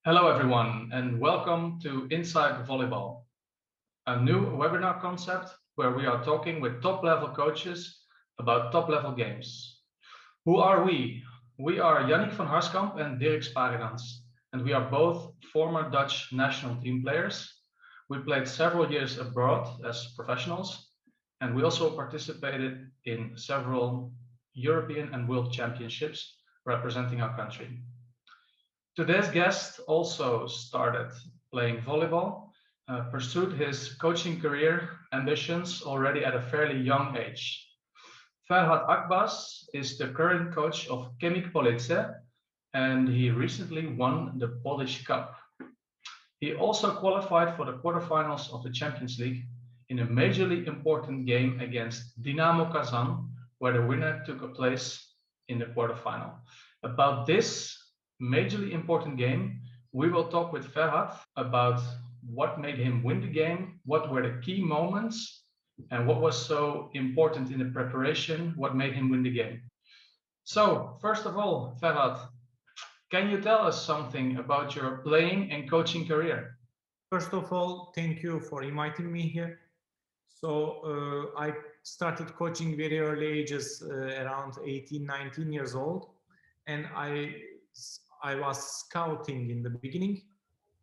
Hello everyone and welcome to Inside Volleyball, a new webinar concept where we are talking with top-level coaches about top-level games. Who are we? We are Yannick van Harskamp and Dirk Sparidans, and we are both former Dutch national team players. We played several years abroad as professionals, and we also participated in several European and World Championships representing our country. Today's guest also started playing volleyball, pursued his coaching career ambitions already at a fairly young age. Ferhat Akbaş is the current coach of Chemik POLICE, and he recently won the Polish Cup. He also qualified for the quarterfinals of the Champions League in a majorly important game against Dinamo-Ak Bars KAZAN, where the winner took a place in the quarterfinal. About this majorly important game, we will talk with Ferhat about what made him win the game, what were the key moments, and what was so important in the preparation, what made him win the game. So, first of all, Ferhat, can you tell us something about your playing and coaching career? First of all, thank you for inviting me here. So I started coaching very early ages, around 18, 19 years old, and I was scouting in the beginning,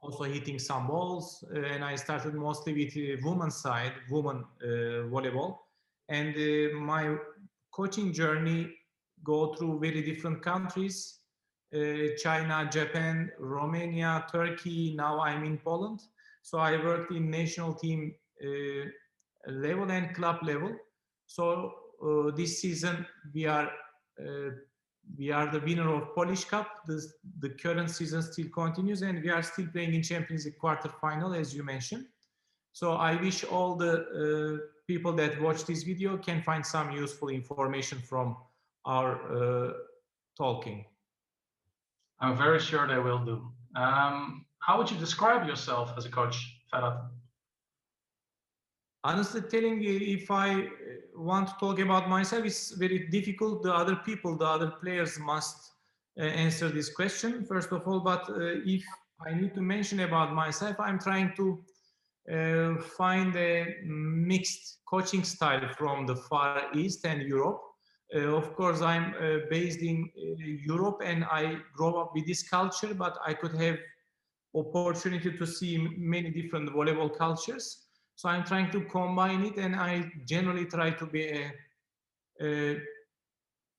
also hitting some balls, and I started mostly with women's side, women volleyball. And my coaching journey go through very different countries, China, Japan, Romania, Turkey, now I'm in Poland. So I worked in national team level and club level. So this season we are the winner of Polish Cup. The current season still continues, and we are still playing in Champions League quarterfinal, as you mentioned. So I wish all the people that watch this video can find some useful information from our talking. I'm very sure they will do. How would you describe yourself as a coach, Ferhat? Honestly telling you, if I want to talk about myself, it's very difficult. The other people, the other players must answer this question, first of all. But if I need to mention about myself, I'm trying to find a mixed coaching style from the Far East and Europe. Of course, I'm based in Europe and I grew up with this culture, but I could have opportunity to see many different volleyball cultures. So I'm trying to combine it, and I generally try to be a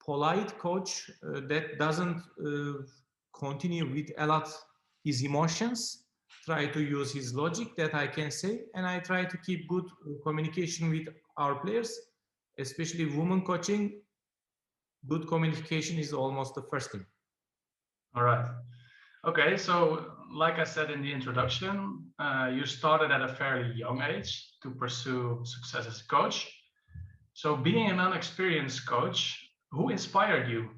polite coach that doesn't continue with a lot his emotions, try to use his logic that I can say, and I try to keep good communication with our players, especially women coaching. Good communication is almost the first thing. All right. Okay, so like I said in the introduction, you started at a fairly young age to pursue success as a coach. So being an unexperienced coach, who inspired you?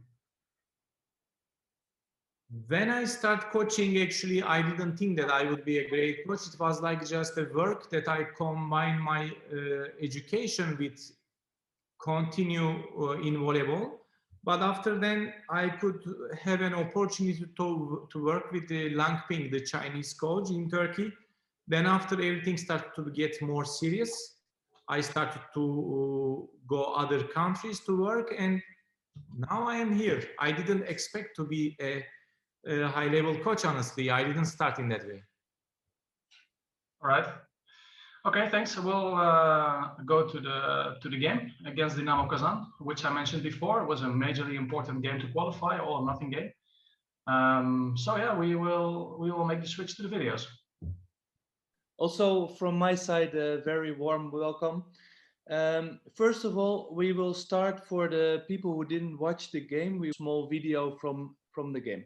When I start coaching, actually, I didn't think that I would be a great coach. It was like just a work that I combine my education with continue in volleyball. But after then, I could have an opportunity to work with the Langping, the Chinese coach in Turkey. Then after everything started to get more serious, I started to go other countries to work, and now I am here. I didn't expect to be a high-level coach, honestly. I didn't start in that way. All right. Okay, thanks. We'll go to the game against Dinamo-Ak Bars KAZAN, which I mentioned before. It was a majorly important game to qualify, all or nothing game. So yeah, we will make the switch to the videos. Also, from my side, a very warm welcome. First of all, we will start for the people who didn't watch the game with a small video from the game.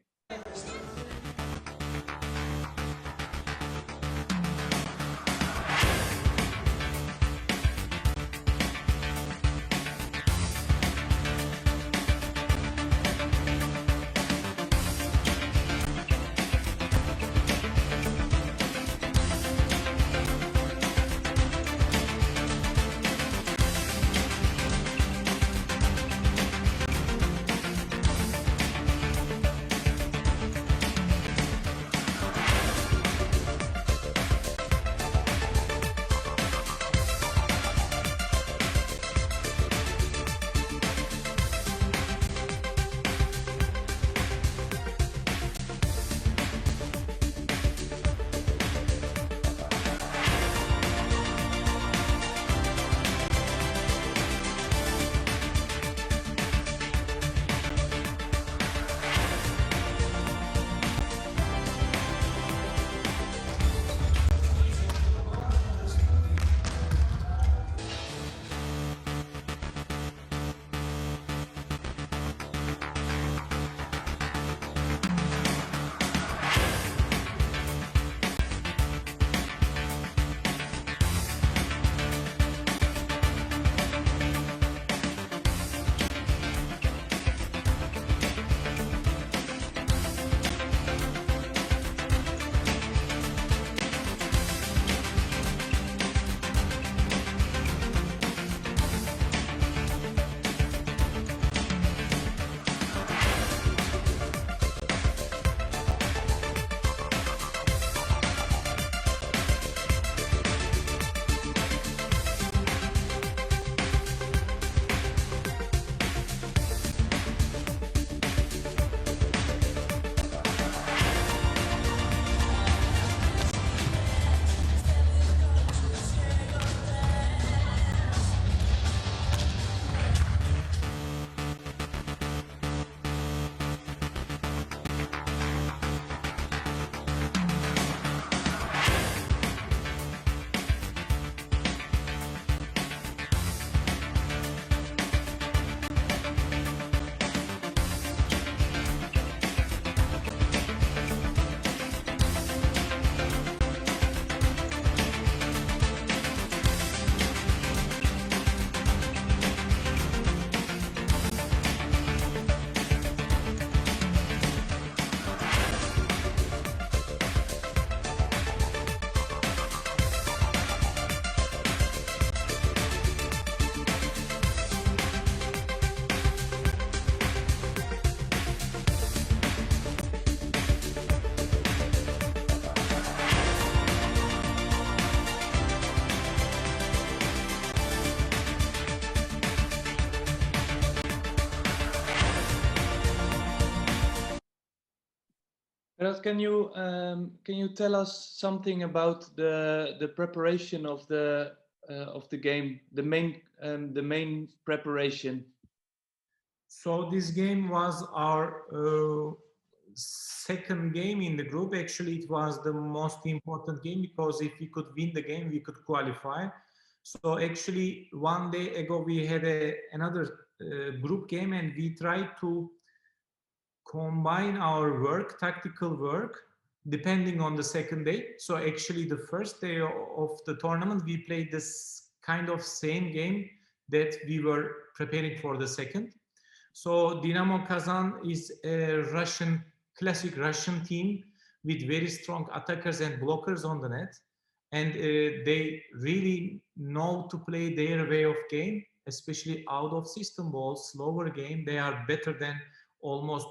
Ferhat, can you tell us something about the preparation of the game, the main preparation? So this game was our second game in the group. Actually, it was the most important game because if we could win the game, we could qualify. So actually, one day ago, we had another group game and we tried to combine our work, tactical work, depending on the second day. So actually, the first day of the tournament, we played this kind of same game that we were preparing for the second. So Dinamo Kazan is a classic Russian team with very strong attackers and blockers on the net. And they really know to play their way of game, especially out of system balls, slower game. They are better than almost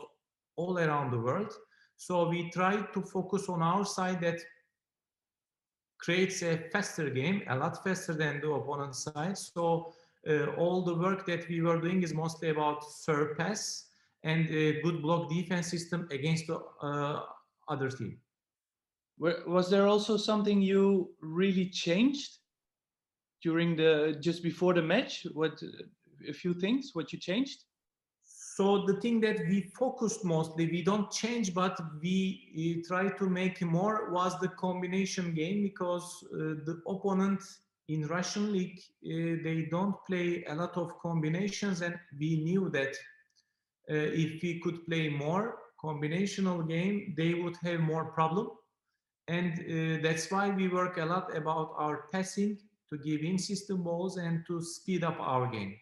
all around the world. So we try to focus on our side that creates a faster game, a lot faster than the opponent's side. So all the work that we were doing is mostly about serve pass and a good block defense system against the other team. Was there also something you really changed during just before the match? A few things, what you changed? So the thing that we focused mostly, we don't change, but we try to make more was the combination game because the opponent in Russian league, they don't play a lot of combinations and we knew that if we could play more combinational game, they would have more problem. And that's why we work a lot about our passing to give in system balls and to speed up our game.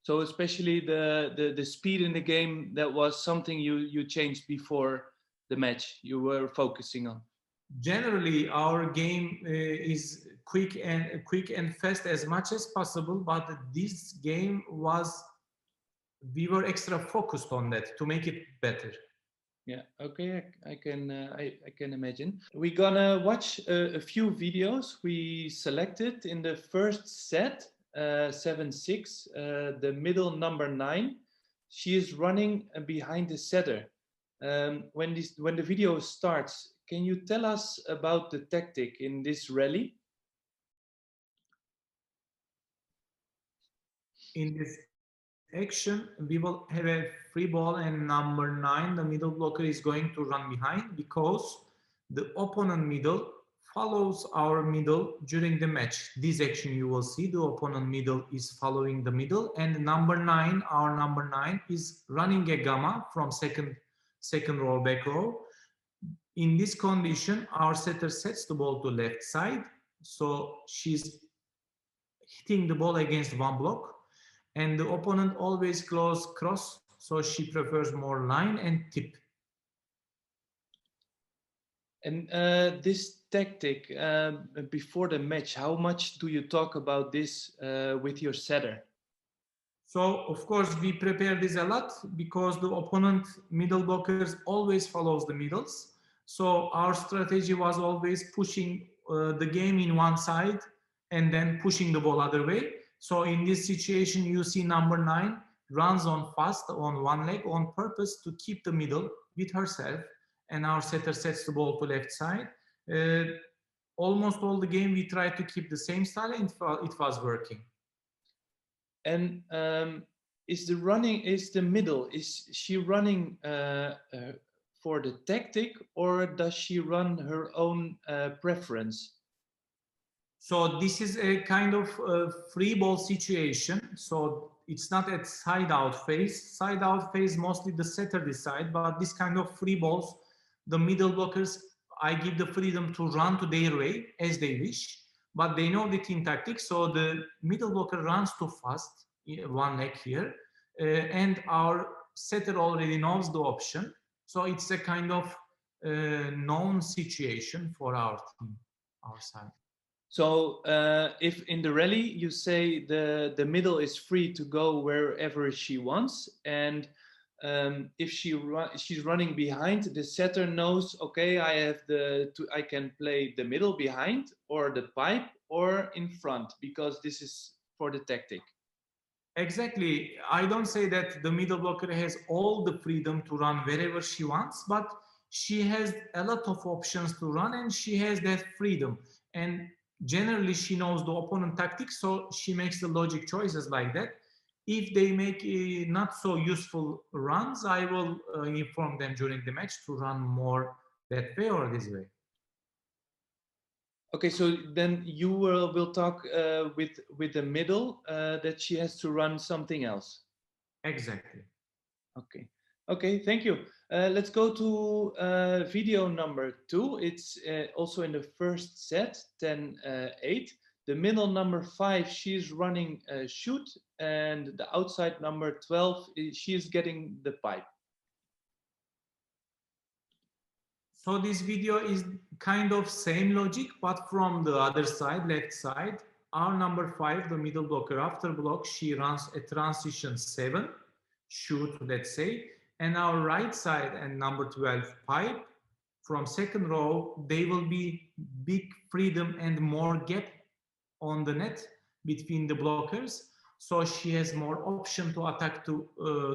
So especially the speed in the game, that was something you changed before the match, you were focusing on. Generally, our game is quick and fast as much as possible, but this game we were extra focused on that to make it better. Yeah, okay, I can imagine. We're gonna watch a few videos we selected in the first set, 7-6, the middle number 9. She is running behind the setter. When the video starts, can you tell us about the tactic in this rally? In this action, we will have a free ball and number 9, the middle blocker, is going to run behind because the opponent middle follows our middle during the match. This action you will see, the opponent middle is following the middle and number 9, our number 9 is running a gamma from second row, back row. In this condition, our setter sets the ball to left side. So she's hitting the ball against one block. And the opponent always goes cross, so she prefers more line and tip. And this tactic before the match, how much do you talk about this with your setter? So, of course, we prepare this a lot because the opponent middle blockers always follows the middles. So our strategy was always pushing the game in one side and then pushing the ball other way. So in this situation, you see number 9 runs on fast on one leg on purpose to keep the middle with herself, and our setter sets the ball to left side. Almost all the game we tried to keep the same style and it was working. And is the middle, is she running for the tactic or does she run her own preference? So this is a kind of free ball situation. So it's not a side out phase. Side out phase, mostly the setter decide, but this kind of free balls, the middle blockers, I give the freedom to run to their way as they wish, but they know the team tactics. So the middle blocker runs too fast, one leg here, and our setter already knows the option. So it's a kind of known situation for our team, our side. So if in the rally you say the middle is free to go wherever she wants, and if she's running behind, the setter knows, okay, I can play the middle behind or the pipe or in front because this is for the tactic. Exactly. I don't say that the middle blocker has all the freedom to run wherever she wants, but she has a lot of options to run and she has that freedom. And generally she knows the opponent tactics, so she makes the logic choices like that. If they make not so useful runs, I will inform them during the match to run more that way or this way. Okay, so then you will talk with the middle that she has to run something else. Exactly. Okay. Okay, thank you. Let's go to video number 2. It's also in the first set, 10-8. The middle number 5, she's running shoot, and the outside number 12, she is getting the pipe. So this video is kind of same logic, but from the other side, left side. Our number 5, the middle blocker, after block, she runs a transition 7, shoot, let's say. And our right side and number 12, pipe, from second row, they will be big freedom and more gap on the net between the blockers. So she has more option to attack to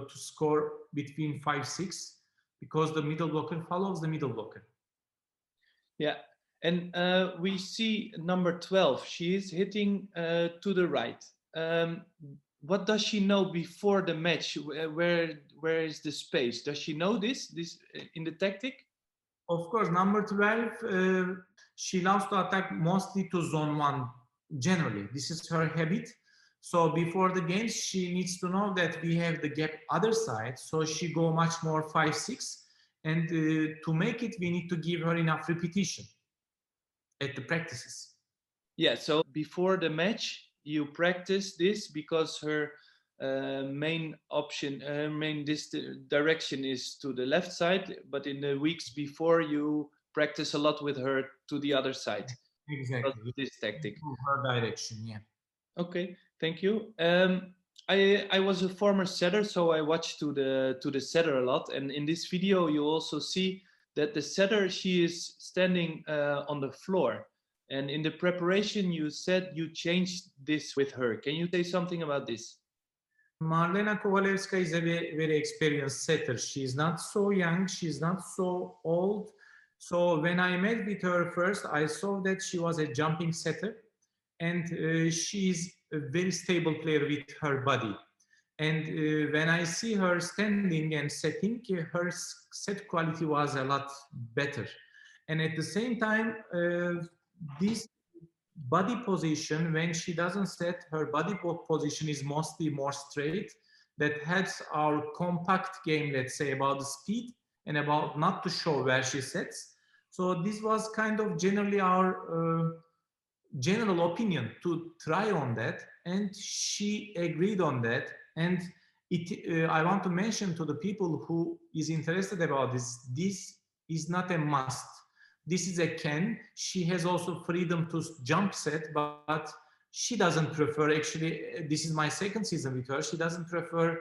score between 5-6. Because the middle blocker follows the middle blocker. Yeah, and we see number 12. She is hitting to the right. What does she know before the match? Where is the space? Does she know this in the tactic? Of course, number 12, she loves to attack mostly to zone 1 generally. This is her habit. So before the games, she needs to know that we have the gap other side. So she go much more 5-6. And to make it, we need to give her enough repetition at the practices. Yeah, so before the match, you practice this because her main option, main direction is to the left side. But in the weeks before, you practice a lot with her to the other side. Exactly. This tactic. Her direction, yeah. Okay, thank you. I was a former setter, so I watched to the setter a lot. And in this video, you also see that the setter, she is standing on the floor. And in the preparation, you said you changed this with her. Can you say something about this? Marlena Kovalevska is a very experienced setter. She's not so young, she's not so old. So when I met with her first, I saw that she was a jumping setter. And she's a very stable player with her body. And when I see her standing and setting, her set quality was a lot better. And at the same time, this body position, when she doesn't set, her body position is mostly more straight. That helps our compact game, let's say, about the speed and about not to show where she sets. So this was kind of generally our general opinion to try on that, and she agreed on that. And I want to mention to the people who is interested about this is not a must. This is a can. She has also freedom to jump set, but she doesn't prefer, actually, this is my second season with her, she doesn't prefer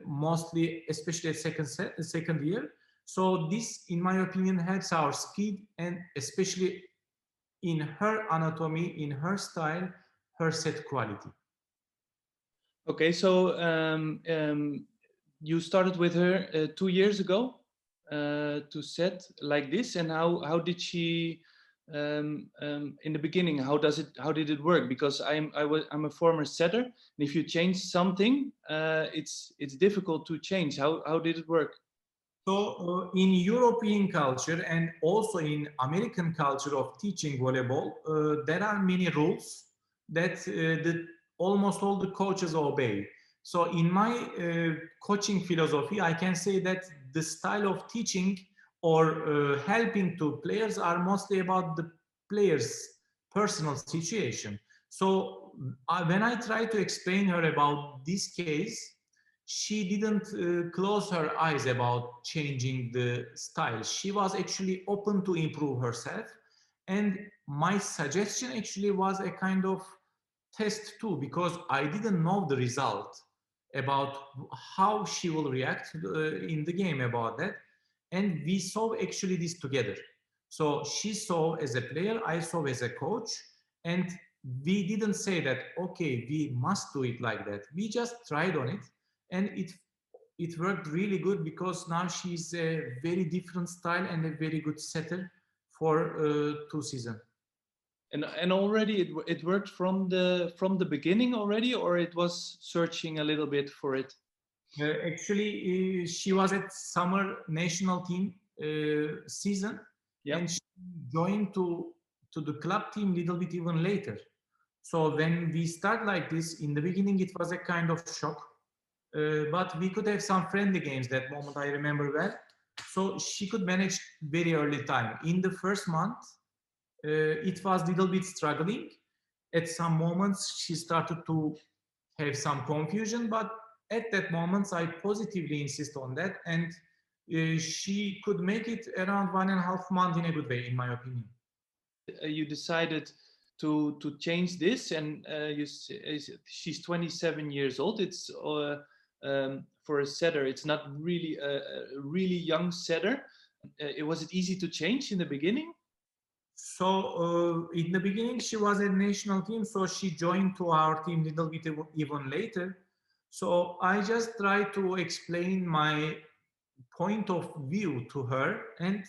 mostly, especially at second year. So this, in my opinion, helps our speed, and especially in her anatomy, in her style, her set quality. Okay, so you started with her 2 years ago to set like this, and how did she in the beginning? How did it work? Because I'm a former setter, and if you change something, it's difficult to change. How did it work? So in European culture and also in American culture of teaching volleyball, there are many rules that almost all the coaches obey. So in my coaching philosophy, I can say that the style of teaching or helping to players are mostly about the players' personal situation. So when I try to explain her about this case, she didn't close her eyes about changing the style. She was actually open to improve herself. And my suggestion actually was a kind of test too, because I didn't know the result about how she will react in the game about that. And we saw actually this together. So she saw as a player, I saw as a coach, and we didn't say that, okay, we must do it like that. We just tried on it, and it it worked really good because now she's a very different style and a very good setter for 2 seasons. And already it worked from the beginning already, or it was searching a little bit for it? Actually, she was at summer national team season, Yeah. and she joined to the club team little bit even later. So when we start like this, in the beginning it was a kind of shock, but we could have some friendly games that moment, I remember well. So she could manage very early time. In the first month, it was little bit struggling. At some moments, she started to have some confusion, but at that moment, I positively insist on that, and she could make it around 1.5 months in a good way, in my opinion. You decided to change this, and she's 27 years old. It's for a setter, it's not really a really young setter. Was it easy to change in the beginning? So in the beginning, she was a national team, so she joined to our team a little bit even later. So I just try to explain my point of view to her, and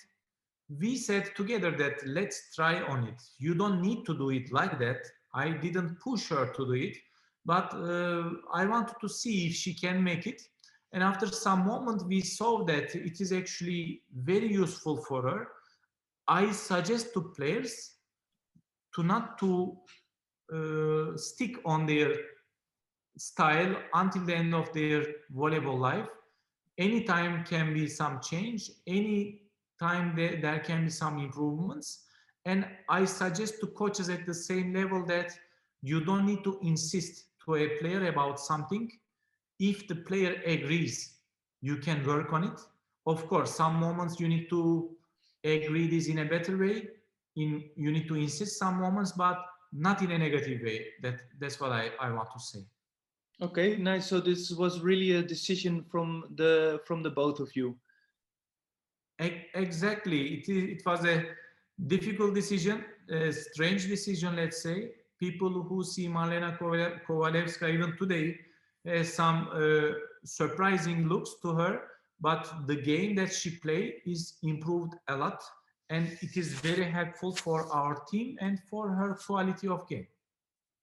we said together that let's try on it. You don't need to do it like that. I didn't push her to do it, but I wanted to see if she can make it. And after some moment, we saw that it is actually very useful for her. I suggest to players to not to stick on their style until the end of their volleyball life. Anytime can be some change, any time there can be some improvements. And I suggest to coaches at the same level that you don't need to insist to a player about something. If the player agrees, you can work on it. Of course, some moments you need to agree this in a better way. You need to insist some moments, but not in a negative way. That's what I want to say. Okay, nice. So this was really a decision from the both of you. Exactly. It was a difficult decision, a strange decision, let's say. People who see Marlena Kovalevska even today, some surprising looks to her, but the game that she played is improved a lot, and it is very helpful for our team and for her quality of game.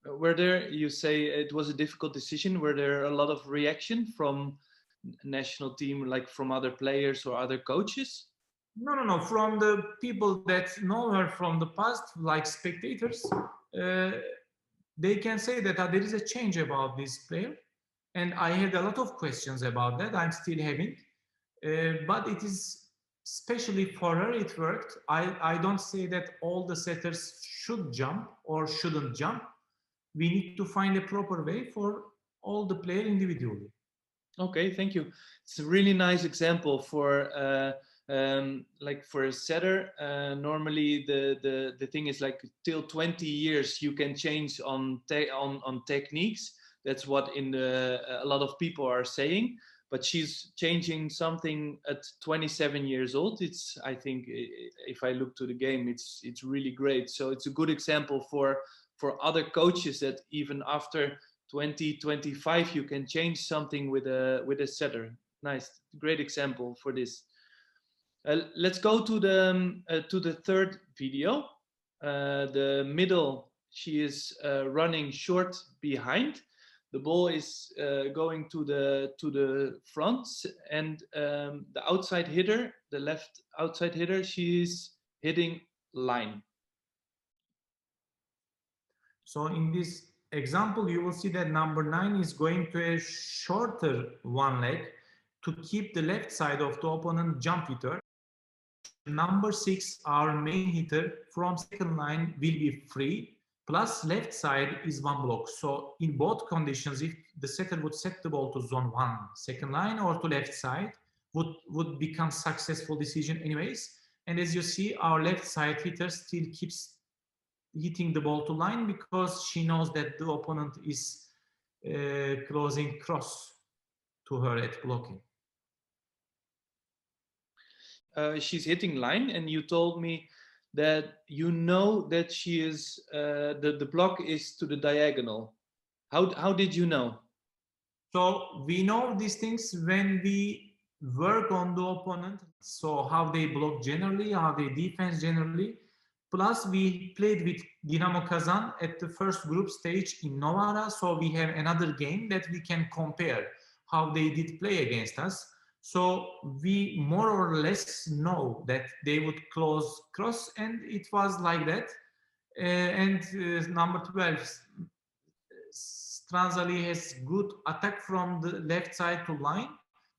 Were there, you say it was a difficult decision, were there a lot of reaction from national team, like from other players or other coaches? No. From the people that know her from the past, like spectators, they can say that there is a change about this player. And I had a lot of questions about that. I'm still having. But it is, especially for her, it worked. I don't say that all the setters should jump or shouldn't jump. We need to find a proper way for all the players individually. Okay, thank you. It's a really nice example for like for a setter. Normally the thing is like till 20 years you can change on techniques. That's what a lot of people are saying. But she's changing something at 27 years old. It's, I think, if I look to the game, it's really great. So it's a good example for other coaches that even after 2025 you can change something with a setter. Nice, great example for this. Let's go to the third video. The middle, she is running short behind. The ball is going to the front, and the outside hitter, the left outside hitter, she's hitting line. So in this example, you will see that number 9 is going to a shorter one leg to keep the left side of the opponent jump hitter. Number 6, our main hitter from second line, will be free, plus left side is one block. So in both conditions, if the setter would set the ball to zone 1, second line, or to left side, would become successful decision anyways. And as you see, our left side hitter still keeps hitting the ball to line because she knows that the opponent is closing cross to her at blocking. She's hitting line, and you told me that you know that she is the block is to the diagonal. How did you know? So we know these things when we work on the opponent. So how they block generally, how they defense generally. Plus we played with Dinamo Kazan at the first group stage in Novara. So we have another game that we can compare how they did play against us. So we more or less know that they would close cross, and it was like that. Number 12, Stranzali has good attack from the left side to line.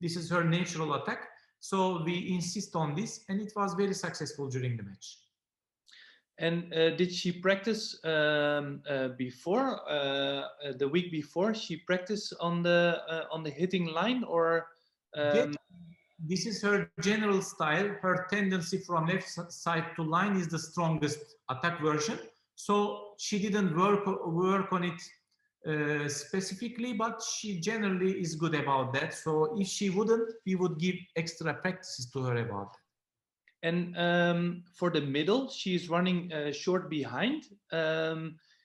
This is her natural attack. So we insist on this, and it was very successful during the match. And did she practice before the week before? She practiced on the hitting line, or? This is her general style. Her tendency from left side to line is the strongest attack version. So she didn't work on it specifically, but she generally is good about that. So if she wouldn't, we would give extra practices to her about that. And for the middle, she's running short behind.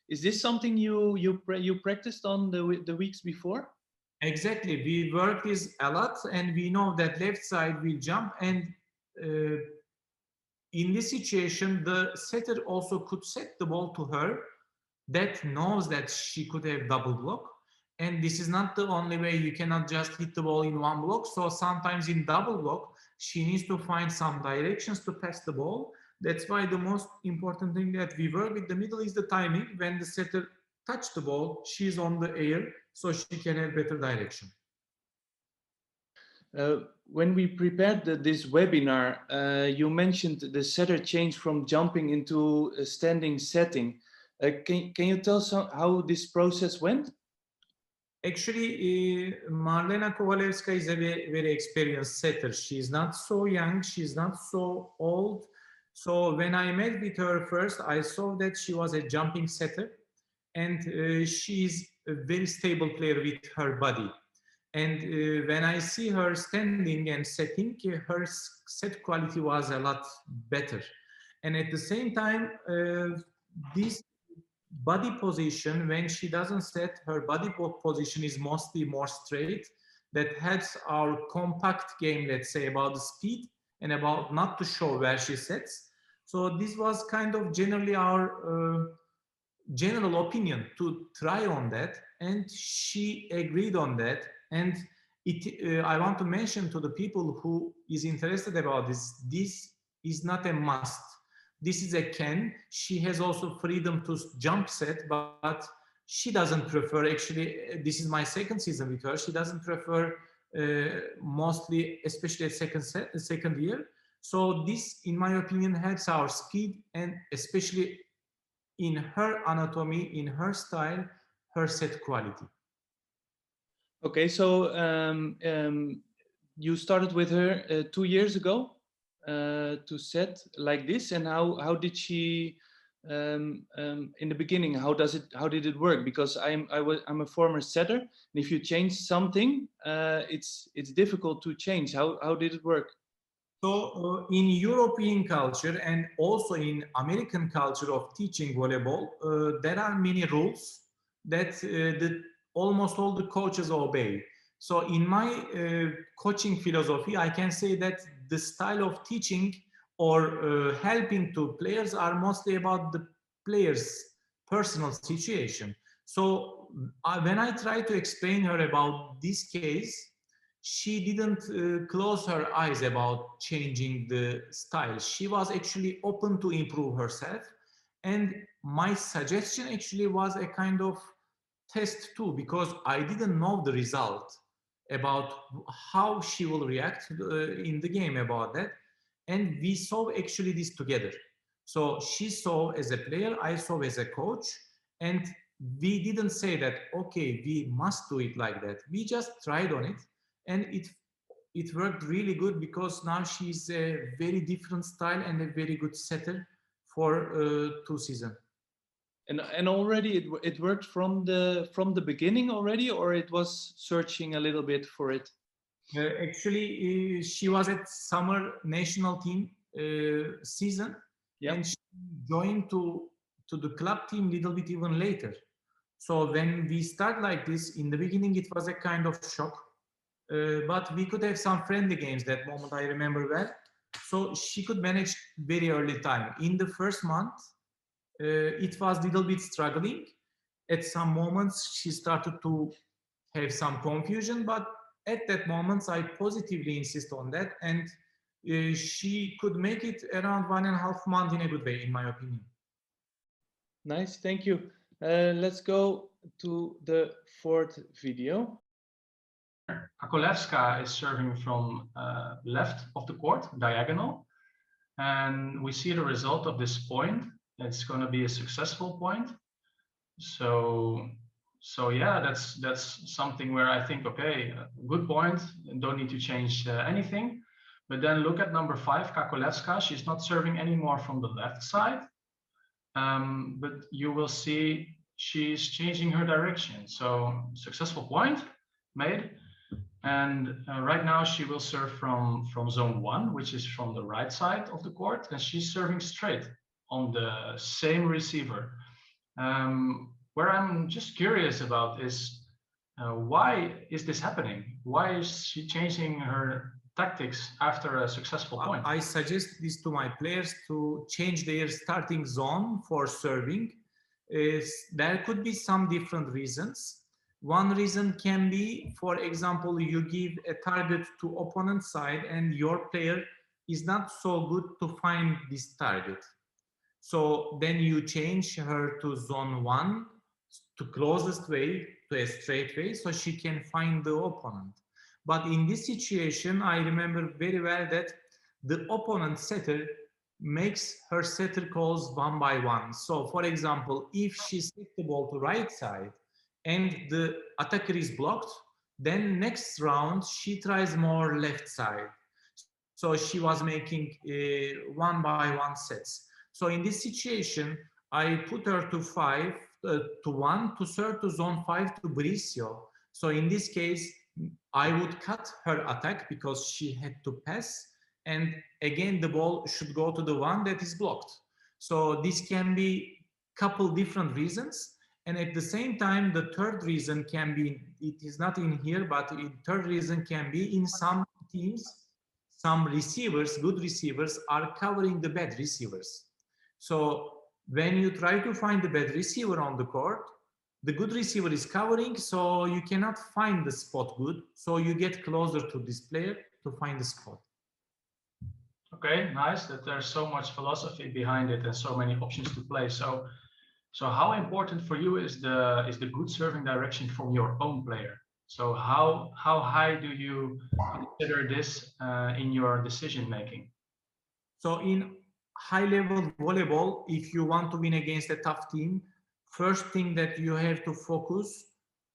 Is this something you practiced on the weeks before? Exactly. We work this a lot, and we know that left side will jump. And in this situation, the setter also could set the ball to her. That knows that she could have double block. And this is not the only way. You cannot just hit the ball in one block. So sometimes in double block, she needs to find some directions to pass the ball. That's why the most important thing that we work with the middle is the timing. When the setter touch the ball, she's on the air, so she can have better direction. When we prepared this webinar, you mentioned the setter change from jumping into a standing setting. Can you tell us how this process went? Actually, Marlena Kovalevska is a very experienced setter. She's not so young, she's not so old. So when I met with her first, I saw that she was a jumping setter, and she's a very stable player with her body. And when I see her standing and setting, her set quality was a lot better. And at the same time, this body position, when she doesn't set, her body position is mostly more straight. That helps our compact game, let's say, about the speed and about not to show where she sets. So this was kind of generally our general opinion to try on that, and she agreed on that. And I want to mention to the people who is interested about this is not a must. This is a can. She has also freedom to jump set, but she doesn't prefer, actually, this is my second season with her, she doesn't prefer mostly, especially at second year. So this, in my opinion, helps our speed, and especially in her anatomy, in her style, her set quality. Okay, so you started with her 2 years ago to set like this, and how did she in the beginning? How did it work? Because I'm a former setter, and if you change something, it's difficult to change. How did it work? So in European culture and also in American culture of teaching volleyball, there are many rules that almost all the coaches obey. So in my coaching philosophy, I can say that the style of teaching or helping to players are mostly about the player's personal situation. So when I try to explain her about this case, she didn't close her eyes about changing the style. She was actually open to improve herself. And my suggestion actually was a kind of test too, because I didn't know the result about how she will react in the game about that. And we saw actually this together. So she saw as a player, I saw as a coach, and we didn't say that, okay, we must do it like that. We just tried on it. And it worked really good, because now she's a very different style and a very good setter for 2 seasons. And already it worked from the beginning already, or it was searching a little bit for it? Actually, she was at summer national team season, and she joined to the club team a little bit even later. So when we start like this, in the beginning, it was a kind of shock, but we could have some friendly games that moment, I remember well. So she could manage very early time. In the first month, it was a little bit struggling. At some moments, she started to have some confusion, but at that moment, I positively insist on that. And she could make it around 1.5 months in a good way, in my opinion. Nice, thank you. Let's go to the fourth video. Akolevska is serving from left of the court, diagonal. And we see the result of this point. It's going to be a successful point. So yeah, that's something where I think, okay, good point, don't need to change anything. But then look at number 5, Kakolevska. She's not serving anymore from the left side. But you will see she's changing her direction. So successful point made. And right now she will serve from zone 1, which is from the right side of the court. And she's serving straight on the same receiver. Where I'm just curious about is why is this happening? Why is she changing her tactics after a successful point? I suggest this to my players to change their starting zone for serving. There could be some different reasons. One reason can be, for example, you give a target to opponent side and your player is not so good to find this target. So then you change her to zone 1, to closest way, to a straight way, so she can find the opponent. But in this situation, I remember very well that the opponent setter makes her setter calls 1 by 1. So for example, if she sets the ball to right side and the attacker is blocked, then next round she tries more left side. So she was making 1 by 1 sets. So in this situation, I put her to 5 to 1 to serve to zone 5 to Bricio. So in this case, I would cut her attack because she had to pass. And again, the ball should go to the one that is blocked. So this can be a couple different reasons. And at the same time, the third reason can be, it is not in here, but the third reason can be in some teams, some receivers, good receivers are covering the bad receivers. So when you try to find the bad receiver on the court, the good receiver is covering, so you cannot find the spot good. So you get closer to this player to find the spot. Okay, nice that there's so much philosophy behind it and so many options to play. So how important for you is the good serving direction from your own player? So how high do you consider this in your decision making? So in high level volleyball, if you want to win against a tough team, first thing that you have to focus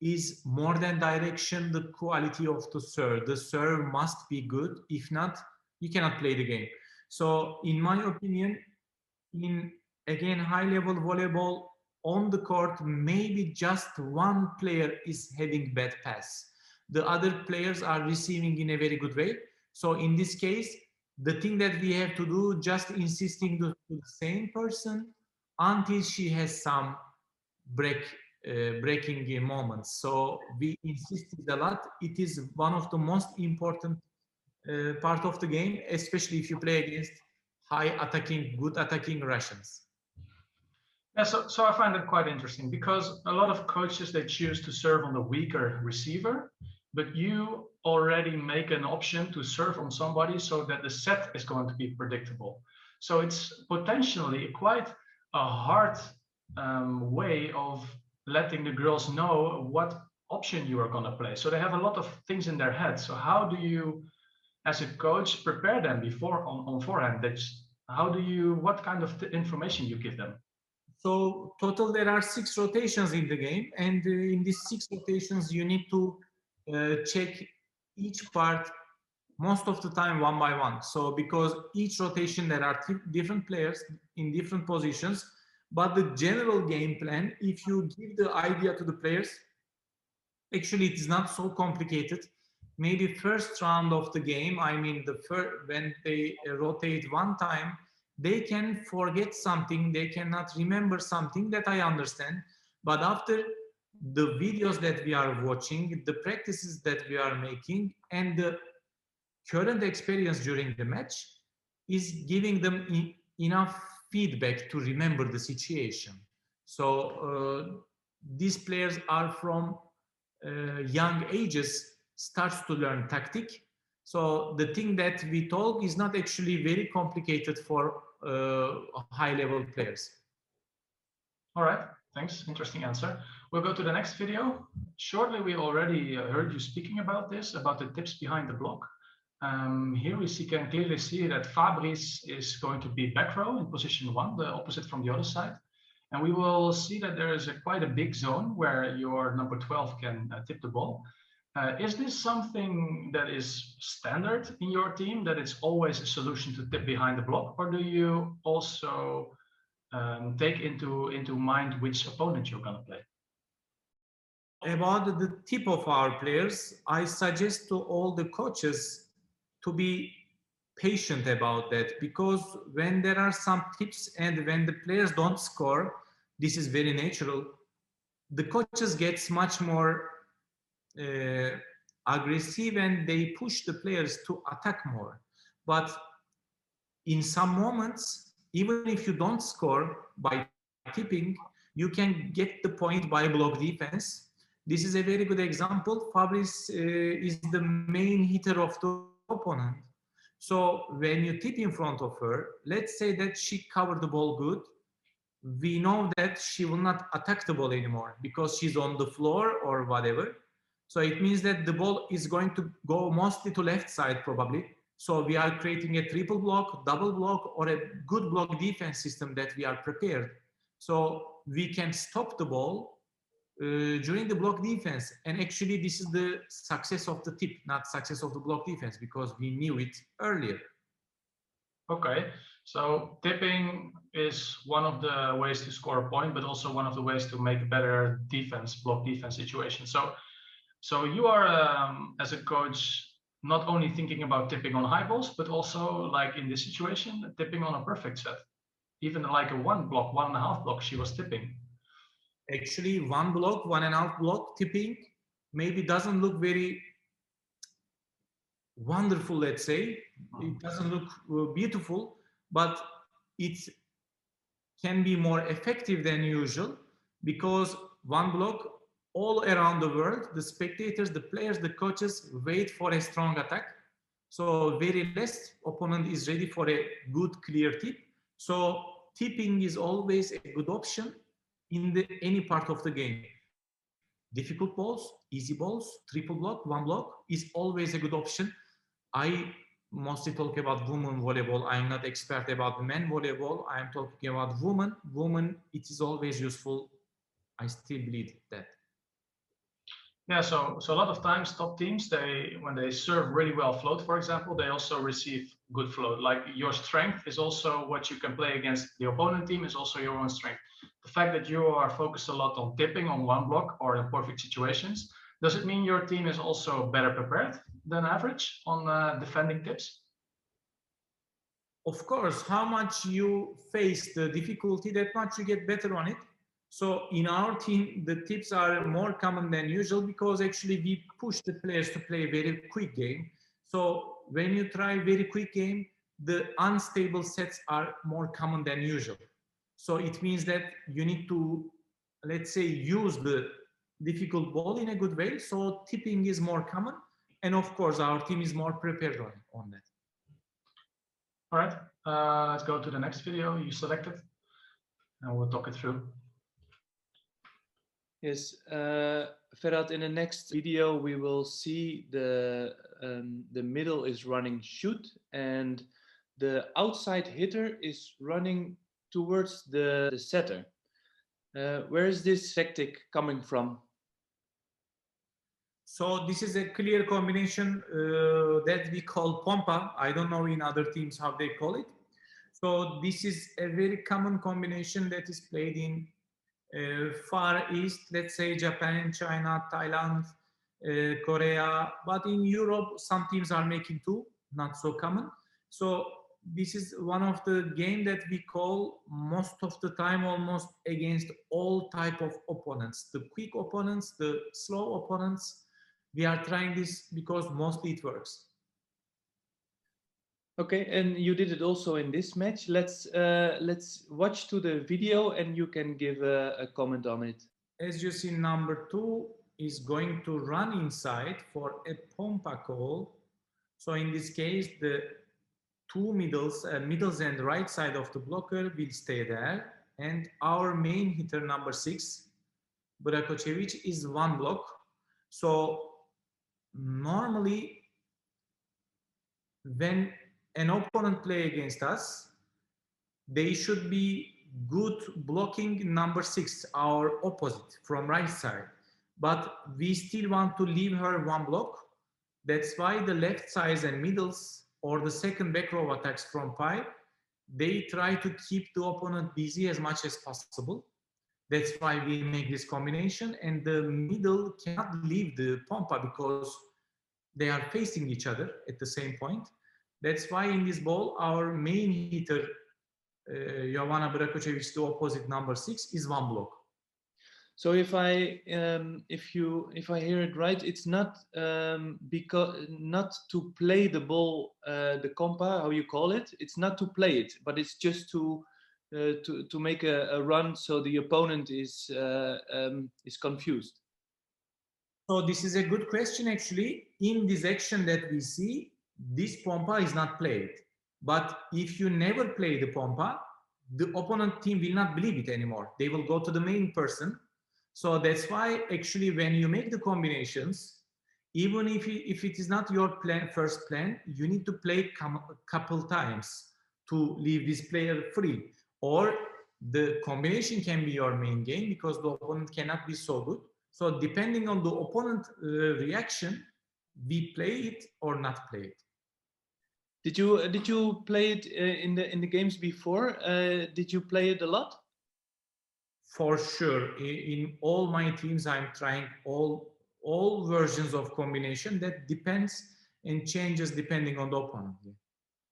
is more than direction, the quality of the serve. The serve must be good. If not, you cannot play the game. So in my opinion, in again high level volleyball, on the court, maybe just one player is having bad pass. The other players are receiving in a very good way. So in this case, the thing that we have to do, just insisting to the same person until she has some breaking moments. So we insisted a lot. It is one of the most important part of the game, especially if you play against high attacking, good attacking Russians. Yeah, so I find it quite interesting because a lot of coaches, they choose to serve on the weaker receiver, but you already make an option to serve on somebody so that the set is going to be predictable. So it's potentially quite a hard way of letting the girls know what option you are going to play. So they have a lot of things in their head. So how do you, as a coach, prepare them before on forehand? What kind of information you give them? So total there are 6 rotations in the game, and in these 6 rotations you need to check each part most of the time 1 by 1. So because each rotation there are different players in different positions, but the general game plan, if you give the idea to the players, actually it is not so complicated. Maybe first round of the game, I mean when they rotate one time, they can forget something, they cannot remember something, that I understand. But after the videos that we are watching, the practices that we are making, and the current experience during the match is giving them enough feedback to remember the situation. So these players are from young ages starts to learn tactic. So the thing that we talk is not actually very complicated for high-level players. All right, thanks. Interesting answer. We'll go to the next video. Shortly, we already heard you speaking about this, about the tips behind the block. Here we can clearly see that Fabrice is going to be back row in position 1, the opposite from the other side. And we will see that there is quite a big zone where your number 12 can tip the ball. Is this something that is standard in your team, that it's always a solution to tip behind the block? Or do you also take into mind which opponent you're going to play? About the tip of our players, I suggest to all the coaches to be patient about that, because when there are some tips and when the players don't score, this is very natural. The coaches gets much more aggressive and they push the players to attack more. But in some moments, even if you don't score by tipping, you can get the point by block defense. This is a very good example. Fabrice is the main hitter of the opponent. So when you tip in front of her, let's say that she covered the ball good, we know that she will not attack the ball anymore because she's on the floor or whatever. So it means that the ball is going to go mostly to left side probably. So we are creating a triple block, double block, or a good block defense system that we are prepared. So we can stop the ball during the block defense. And actually this is the success of the tip, not success of the block defense, because we knew it earlier. Okay, so tipping is one of the ways to score a point, but also one of the ways to make a better defense, block defense situation. So you are, as a coach, not only thinking about tipping on high balls, but also, like in this situation, tipping on a perfect set. Even like a 1 block, 1.5 block, she was tipping. Actually, 1 block, 1.5 block tipping maybe doesn't look very wonderful, let's say. It doesn't look beautiful, but it can be more effective than usual, because 1 block, all around the world, the spectators, the players, the coaches wait for a strong attack. So very less opponent is ready for a good, clear tip. So tipping is always a good option in any part of the game. Difficult balls, easy balls, triple block, 1 block is always a good option. I mostly talk about women volleyball. I'm not expert about men volleyball. I'm talking about women. Women, it is always useful. I still believe that. Yeah, so a lot of times top teams, when they serve really well float, for example, they also receive good float. Like your strength is also what you can play against the opponent team is also your own strength. The fact that you are focused a lot on tipping on 1 block or in perfect situations, does it mean your team is also better prepared than average on defending tips? Of course, how much you face the difficulty, that much you get better on it. So in our team, the tips are more common than usual because actually we push the players to play a very quick game. So when you try very quick game, the unstable sets are more common than usual. So it means that you need to, let's say, use the difficult ball in a good way. So tipping is more common. And of course, our team is more prepared on that. All right, let's go to the next video you selected and we'll talk it through. Yes, Ferhat, in the next video we will see the middle is running shoot and the outside hitter is running towards the setter. Where is this tactic coming from? So this is a clear combination that we call pompa. I don't know in other teams how they call it. So this is a very common combination that is played in Far East, let's say Japan, China, Thailand, Korea. But in Europe, some teams are making too, not so common. So this is one of the game that we call most of the time almost against all type of opponents, the quick opponents, the slow opponents. We are trying this because mostly it works. Okay, and you did it also in this match. Let's watch to the video and you can give a comment on it. As you see, number 2 is going to run inside for a pompa call. So in this case, the two middles and right side of the blocker will stay there. And our main hitter, number 6, Brakocevic, is one block. So normally when an opponent play against us, they should be good blocking number 6, our opposite from right side. But we still want to leave her one block. That's why the left sides and middles or the second back row attacks from Pi, they try to keep the opponent busy as much as possible. That's why we make this combination, and the middle cannot leave the pompa because they are facing each other at the same point. That's why in this ball, our main hitter, Jovana Brakocevic, the opposite number 6, is one block. So if I hear it right, it's not not to play the ball, the compa, how you call it. It's not to play it, but it's just to make a run so the opponent is confused. So this is a good question actually. In this action that we see, this pompa is not played. But if you never play the pompa, the opponent team will not believe it anymore. They will go to the main person. So that's why actually when you make the combinations, even if it is not your first plan, you need to play a couple times to leave this player free. Or the combination can be your main game because the opponent cannot be so good. So depending on the opponent reaction, we play it or not play it. Did you play it in the games before? Did you play it a lot? For sure, in all my teams, I'm trying all versions of combination. That depends and changes depending on the opponent.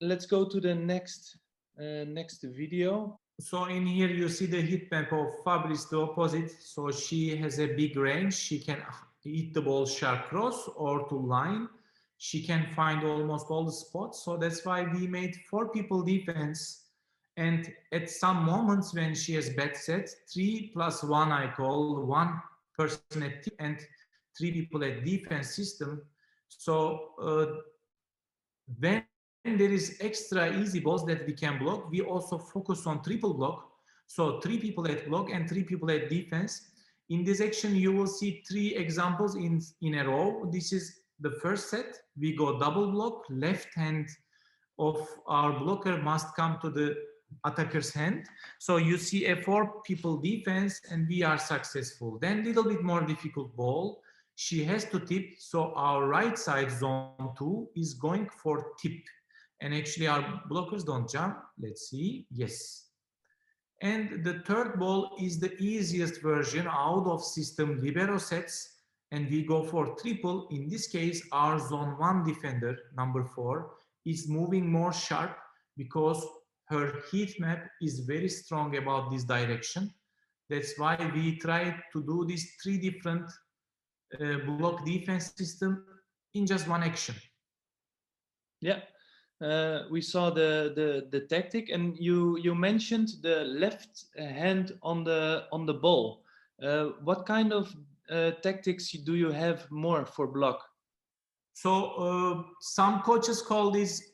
Let's go to the next video. So in here you see the hit map of Fabrice, the opposite. So she has a big range. She can hit the ball sharp cross or to line. She can find almost all the spots. So that's why we made 4 people defense. And at some moments when she has bad set, 3+1 I call 1 person at team and 3 people at defense system. So when there is extra easy balls that we can block, we also focus on triple block. So 3 people at block and 3 people at defense. In this action, you will see 3 examples in a row. This is the first set. We go double block, left hand of our blocker must come to the attacker's hand. So you see a 4 people defense and we are successful. Then little bit more difficult ball. She has to tip. So our right side zone 2 is going for tip. And actually our blockers don't jump. Let's see. Yes. And the third ball is the easiest version out of system libero sets. And we go for triple. In this case, our zone 1 defender, number 4, is moving more sharp because her heat map is very strong about this direction. That's why we try to do these 3 different block defense system in just one action. Yeah, we saw the tactic, and you mentioned the left hand on the ball. What kind of tactics do you have more for block? So some coaches call this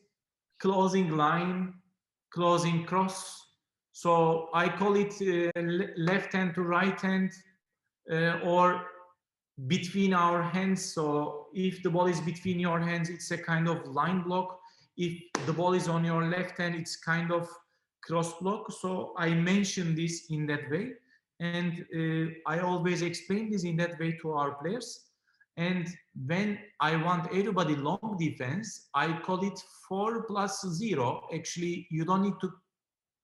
closing line, closing cross. So I call it left hand to right hand or between our hands. So if the ball is between your hands, it's a kind of line block. If the ball is on your left hand, it's kind of cross block. So I mentioned this in that way. And I always explain this in that way to our players. And when I want everybody long defense, I call it 4+0. Actually, you don't need to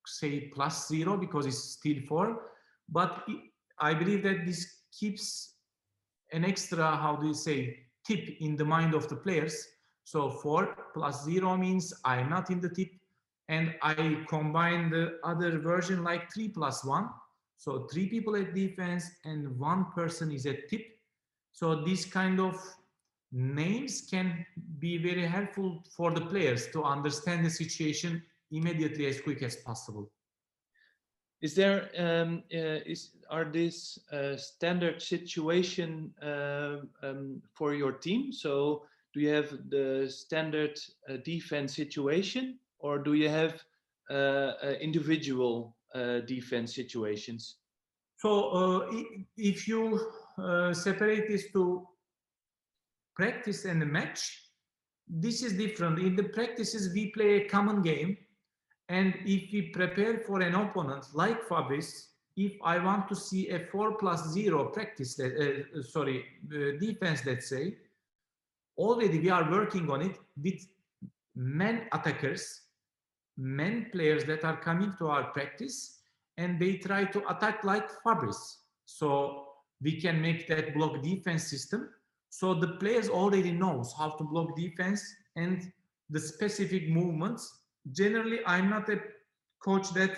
say +0 because it's still 4. But I believe that this keeps an extra, how do you say, tip in the mind of the players. So 4+0 means I'm not in the tip. and I combine the other version like 3+1. So 3 people at defense and 1 person is at tip. So this kind of names can be very helpful for the players to understand the situation immediately as quick as possible. Is there are these standard situation for your team? So do you have the standard defense situation, or do you have individual defense situations? So if you separate this to practice and the match, this is different. In the practices, we play a common game. And if we prepare for an opponent like Fabrice, if I want to see a 4+0 practice, defense, let's say, already we are working on it with men attackers, men players that are coming to our practice, and they try to attack like Fabrice. So we can make that block defense system. So the players already knows how to block defense and the specific movements. Generally, I'm not a coach that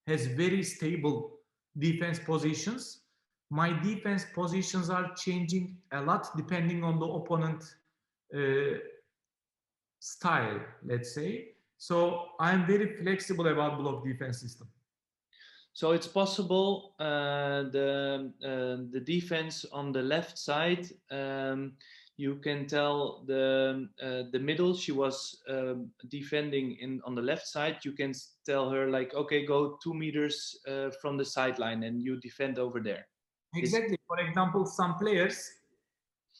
has very stable defense positions. My defense positions are changing a lot depending on the opponent style, let's say. So I'm very flexible about block defense system. So it's possible the defense on the left side. You can tell the middle, she was defending on the left side. You can tell her like, okay, go 2 meters from the sideline and you defend over there. Exactly. For example, some players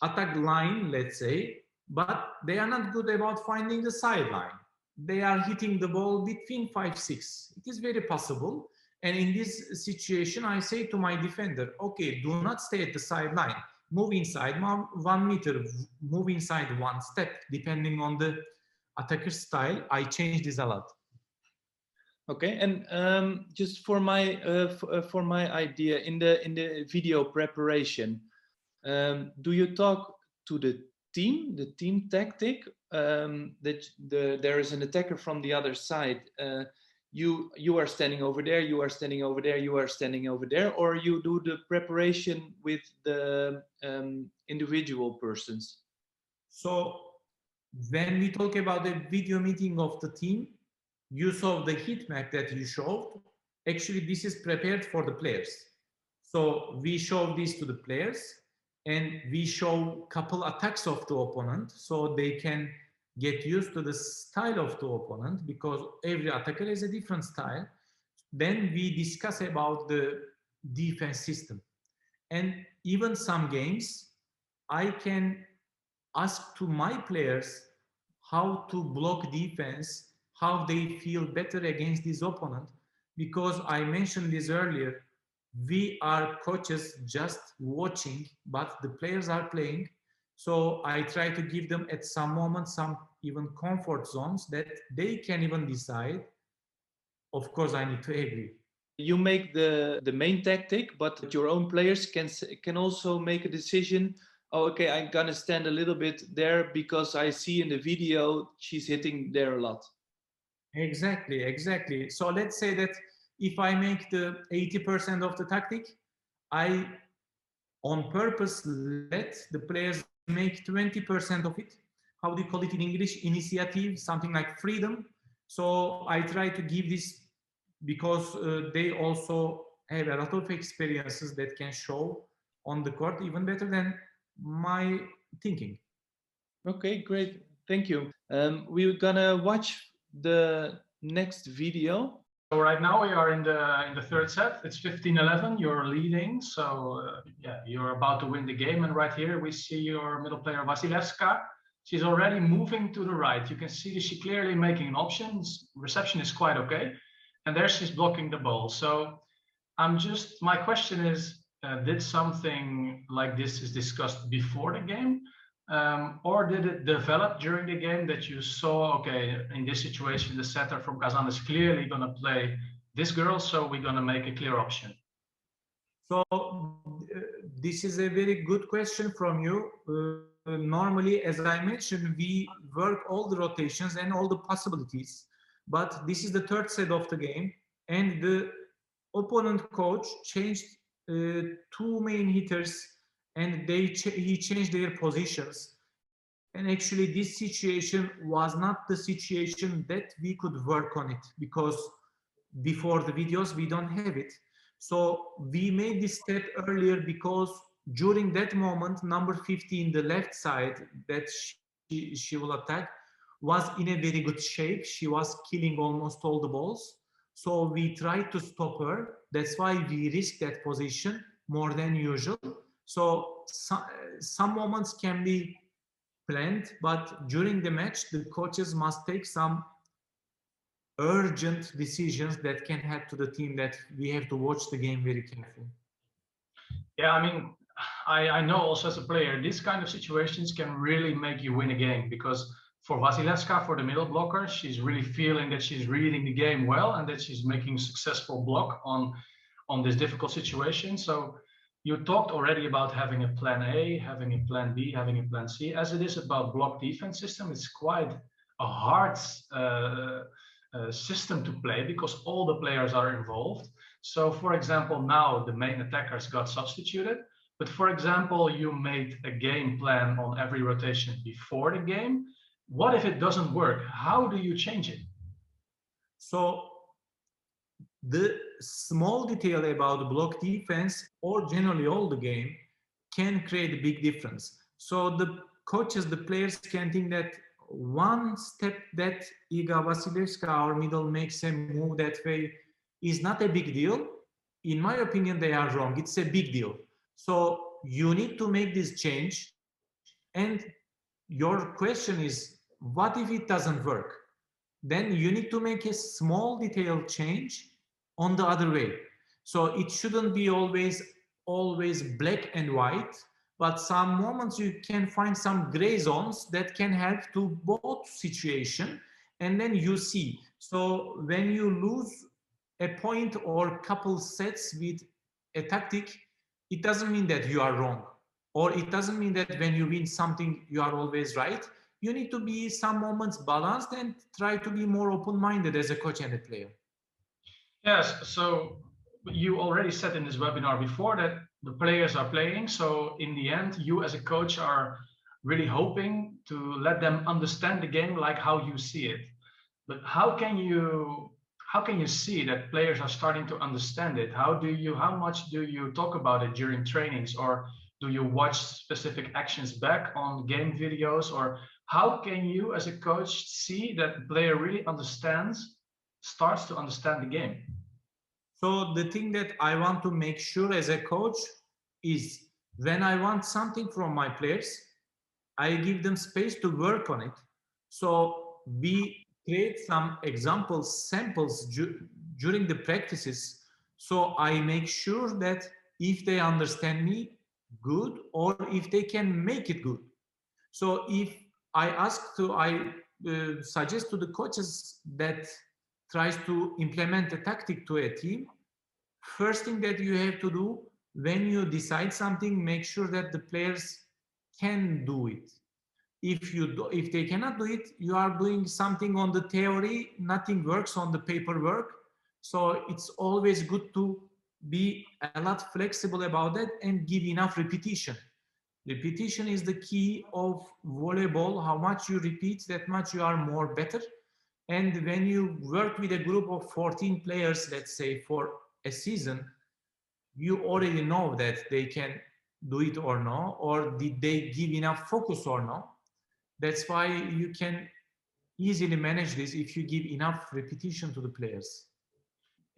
attack line, let's say, but they are not good about finding the sideline. They are hitting the ball between 5-6. It is very possible. And in this situation, I say to my defender, okay, do not stay at the sideline. Move inside 1 meter, move inside 1 step, depending on the attacker style. I change this a lot. Okay, and just for my idea, in the video preparation, do you talk to the team tactic, that there is an attacker from the other side? You are standing over there, you are standing over there, you are standing over there, or you do the preparation with the individual persons? So when we talk about the video meeting of the team, you saw the heat map that you showed. Actually, this is prepared for the players. So we show this to the players and we show couple attacks of the opponent so they can get used to the style of the opponent, because every attacker has a different style. Then we discuss about the defense system. And even some games, I can ask to my players how to block defense, how they feel better against this opponent. Because I mentioned this earlier, we are coaches just watching, but the players are playing. So I try to give them at some moment some even comfort zones that they can even decide. Of course, I need to agree. You make the main tactic, but your own players can also make a decision. Oh, okay, I'm gonna stand a little bit there because I see in the video she's hitting there a lot. Exactly. So let's say that if I make the 80% of the tactic, I on purpose let the players make 20% of it. How do you call it in English? Initiative, something like freedom. So I try to give this because they also have a lot of experiences that can show on the court even better than my thinking. Okay, great. Thank you. We're gonna watch the next video. So right now we are in the third set. It's 15-11. You're leading, so yeah, you're about to win the game. And right here we see your middle player Vasilevska. She's already moving to the right. You can see that she's clearly making an option. Reception is quite okay, and there she's blocking the ball. So my question is, did something like this is discussed before the game? Or did it develop during the game that you saw, okay, in this situation, the setter from Kazan is clearly going to play this girl, so we're going to make a clear option? So this is a very good question from you. Normally, as I mentioned, we work all the rotations and all the possibilities. But this is the third set of the game, and the opponent coach changed two main hitters, and he changed their positions. And actually, this situation was not the situation that we could work on it, because before the videos we don't have it. So we made this step earlier because during that moment, number 50 in the left side that she will attack was in a very good shape. She was killing almost all the balls. So we tried to stop her. That's why we risked that position more than usual. So some moments can be planned, but during the match, the coaches must take some urgent decisions that can help to the team, that we have to watch the game very carefully. Yeah, I mean, I know also as a player, these kind of situations can really make you win a game, because for Vasilevska, for the middle blocker, she's really feeling that she's reading the game well and that she's making successful block on this difficult situation. So you talked already about having a plan A, having a plan B, having a plan C. As it is about block defense system, it's quite a hard system to play because all the players are involved. So for example, now the main attackers got substituted, but for example, you made a game plan on every rotation before the game. What if it doesn't work? How do you change it? So the small detail about block defense, or generally all the game, can create a big difference. So the coaches, the players can think that one step that Iga Vasilevska, our middle, makes a move that way is not a big deal. In my opinion, they are wrong. It's a big deal. So you need to make this change. And your question is, what if it doesn't work? Then you need to make a small detail change on the other way. So it shouldn't be always black and white, but some moments you can find some gray zones that can help to both situation, and then you see. So when you lose a point or couple sets with a tactic, it doesn't mean that you are wrong, or it doesn't mean that when you win something you are always right. You need to be some moments balanced and try to be more open-minded as a coach and a player. Yes, so you already said in this webinar before that the players are playing. So in the end, you as a coach are really hoping to let them understand the game like how you see it. But how can you see that players are starting to understand it? How much do you talk about it during trainings, or do you watch specific actions back on game videos, or how can you as a coach see that the player really starts to understand the game? So the thing that I want to make sure as a coach is, when I want something from my players, I give them space to work on it. So we create some examples, samples during the practices. So I make sure that if they understand me, good, or if they can make it good. So if I suggest to the coaches that tries to implement a tactic to a team, first thing that you have to do when you decide something, make sure that the players can do it. If they cannot do it, you are doing something on the theory, nothing works on the paperwork. So it's always good to be a lot flexible about that and give enough repetition. Repetition is the key of volleyball. How much you repeat, that much you are more better. And when you work with a group of 14 players, let's say for a season, you already know that they can do it or no, or did they give enough focus or no. That's why you can easily manage this if you give enough repetition to the players.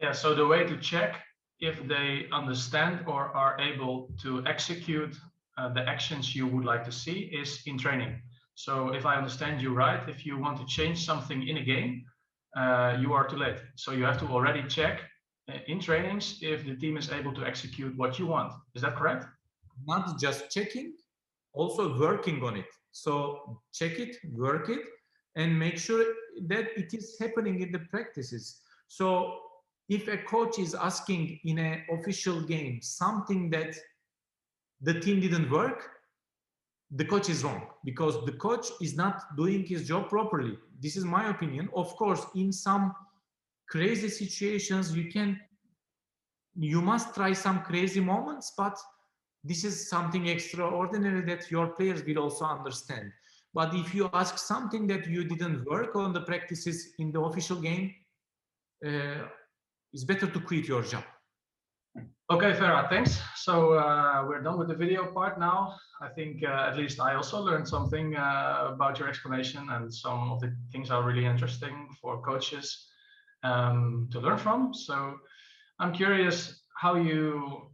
Yeah, so the way to check if they understand or are able to execute the actions you would like to see is in training. So if I understand you right, if you want to change something in a game, you are too late. So you have to already check in trainings if the team is able to execute what you want. Is that correct? Not just checking, also working on it. So check it, work it, and make sure that it is happening in the practices. So if a coach is asking in an official game something that the team didn't work, the coach is wrong, because the coach is not doing his job properly. This is my opinion. Of course, in some crazy situations, you must try some crazy moments, but this is something extraordinary that your players will also understand. But if you ask something that you didn't work on the practices in the official game, it's better to quit your job. Okay, Ferhat, thanks. So we're done with the video part now. I think at least I also learned something about your explanation, and some of the things are really interesting for coaches to learn from. So I'm curious how you,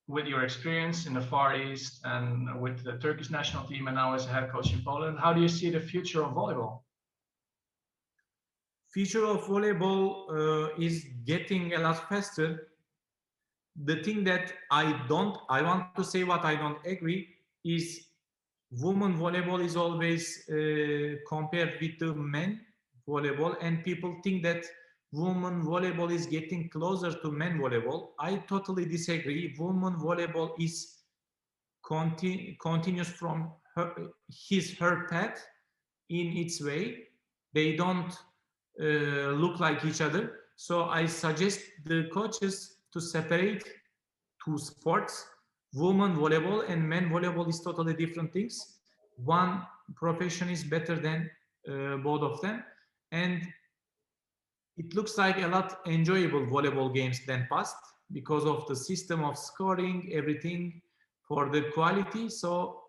with your experience in the Far East and with the Turkish national team and now as a head coach in Poland, how do you see the future of volleyball? Future of volleyball is getting a lot faster. The thing that I want to say what I don't agree is women volleyball is always compared with the men volleyball, and people think that women volleyball is getting closer to men volleyball. I totally disagree. Women volleyball is continues from her path in its way. They don't look like each other. So I suggest the coaches to separate two sports. Women volleyball and men volleyball is totally different things. One profession is better than both of them, and it looks like a lot enjoyable volleyball games than past because of the system of scoring, everything for the quality. So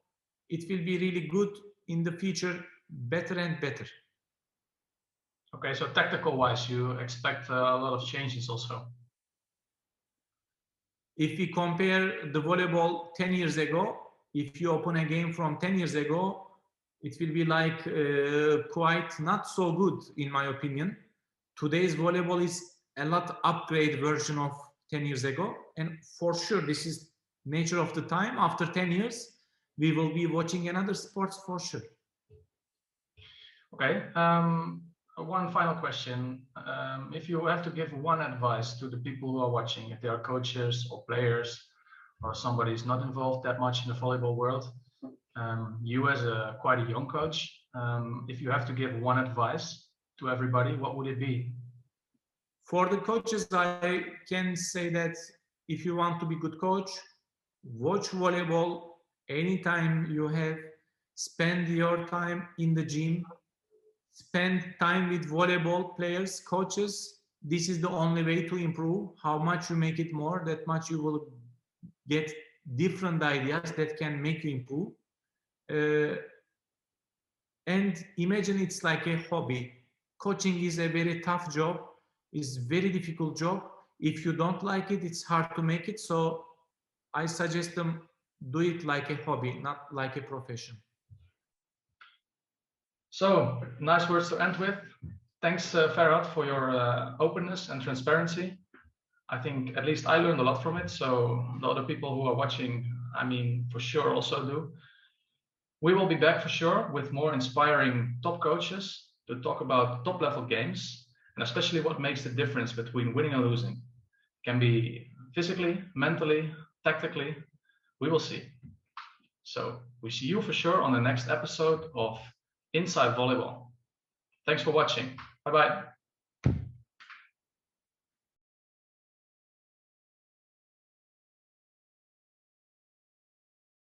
it will be really good in the future, better and better. Okay, so tactical wise, you expect a lot of changes also. If we compare the volleyball 10 years ago, if you open a game from 10 years ago, it will be like quite not so good, in my opinion. Today's volleyball is a lot upgrade version of 10 years ago. And for sure, this is nature of the time. After 10 years, we will be watching another sports for sure. Okay. One final question. If you have to give one advice to the people who are watching, if they are coaches or players or somebody who's not involved that much in the volleyball world, you as quite a young coach, if you have to give one advice to everybody, what would it be? For the coaches, I can say that if you want to be a good coach, watch volleyball anytime you have, spend your time in the gym, spend time with volleyball players, coaches. This is the only way to improve. How much you make it more, that much you will get different ideas that can make you improve. And imagine it's like a hobby. Coaching is a very tough job, is very difficult job. If you don't like it, it's hard to make it. So I suggest them do it like a hobby, not like a profession. So, nice words to end with. Thanks, Ferhat, for your openness and transparency. I think at least I learned a lot from it. So the other people who are watching, I mean, for sure also do. We will be back for sure with more inspiring top coaches to talk about top level games, and especially what makes the difference between winning and losing. It can be physically, mentally, tactically. We will see. So we see you for sure on the next episode of Inside Volleyball. Thanks for watching. Bye-bye.